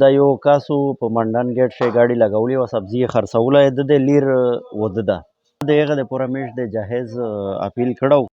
دا یو کاسو په منډان ګیټ شه ګاډي لګولې وه، سبزي یې خرڅوله، د ده لیر وده ده. د هغه د پوره میش د جهیز اپیل کړی و.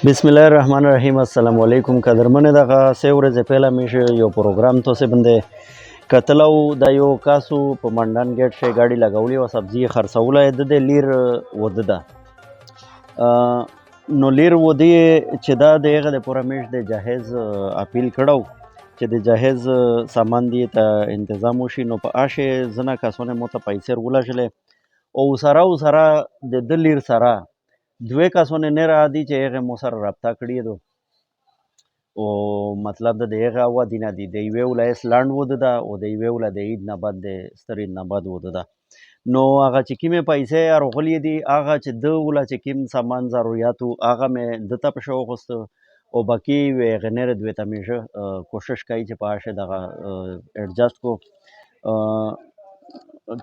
بسم الله الرحمن الرحیم. السلام علیکم. قدرمن دغه سه ورځې پهله مې یو پروګرام تاسو باندې کتلو. دا یو کاسو په منډان ګیټ شه ګاډي لګولې وه، سبزي یې خرڅوله، د ده لیر وده ده. نو لیر ودې چې دا د هغه د پوره میش د جهیز اپیل کړی و چې د جهیز سامان دی ته انتظام وشي. نو په آشې ځنه کسانو مو ته پیسې ولږلې او سره د ده لیر سره دوی کسانو نه را دي چې هغه مو سره رابطه کړې ده او مطلب د هغه ودی نه دي د یوې ولایت لاند وده ده او د یوې ولایت د عید نه بعد د ستر عید نه بعد وده ده. نو هغه چې کومې پیسې راغلې دي هغه چې د ولایت چې کوم سامان ضرورت و هغه مې دته په شو غوسته او باقي وی غنره دوی ته مې کوشش کوي چې په هغه دغه ایڈجسٹ کو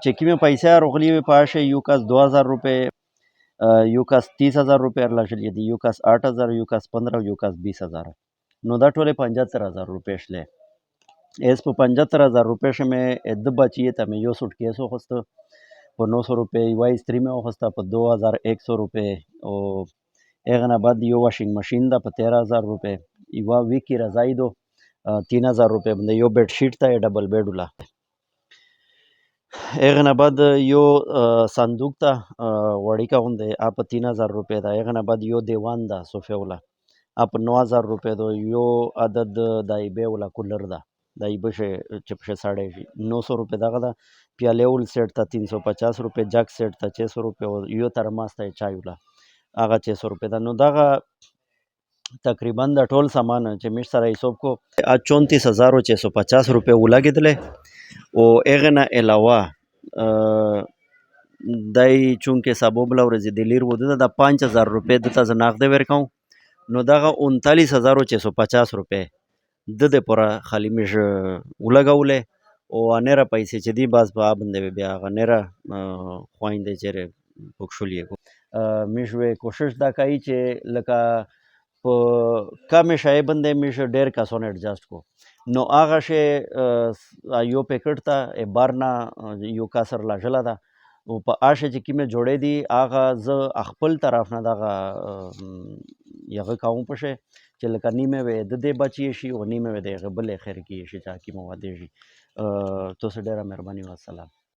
چې کومې پیسې راغلې په هغه یو کس 2000 روپے یو کس 30,000 روپے راغلي دي، یو کس 8,000، یو کس 15، یو کس 20,000. نو دا ټول 75,000 روپے شله. اس په 75,000 روپے شمه د بچی ته مې یو سوټ کیس وخسته په 900 روپے، یو استری مې وخسته په 2100 روپے او هغه نه بعد یو واشنګ ماشین دا په 13,000 روپے، یو ویکی رضای دو 3000 روپۍ باندې یو بیډ شیټ ته ډبل بیډ ولا. هغې نه بعد یو صندوق ته وړیکه غوندې په 3000 روپۍ ده. هغې نه بعد یو دیوان ده صوفې ولا په 9000 روپۍ ده. یو عدد د ایبې ولا کولر ده د ایبه شی چې پکې سړی شي 900 روپۍ دغه ده. پیالې ول سیټ ته 350 روپۍ، جګ سیټ ته 600 روپۍ او یو ترماس ته چای ولا هغه 600 روپۍ ده. نو دغه تقریبا د ټول سامان چې موږ سره حساب کو 34650 روپۍ ولګېدلې. او هغې نه علاوه دی چونکې سبا بله ورځ د لیر و ده 5000 روپۍ دته زه نغده ورکوم. نو دغه 39650 روپۍ د پوره خالی میږ ولګولې او انیره پیسې چې دی باز په باندې بیا هغه نیره خوایندې چیرې پکښلې کو میږ کوشش دا کوي چې لکه په کمې شی باندې میږ ډېر کسان اډجسټ کو. نو هغه شی یو پیکټ ته بار نه یو کسر لاژله ده او په هغه چې کومې جوړې دي هغه زه خپل طرف نه دغه یغه کوم په شی چې لکه نیمه وې د دې بچی شي او نیمه وې د هغه بلې خیر کې شي چې کومه واده شي. تاسو ډېره مهرباني والسلام.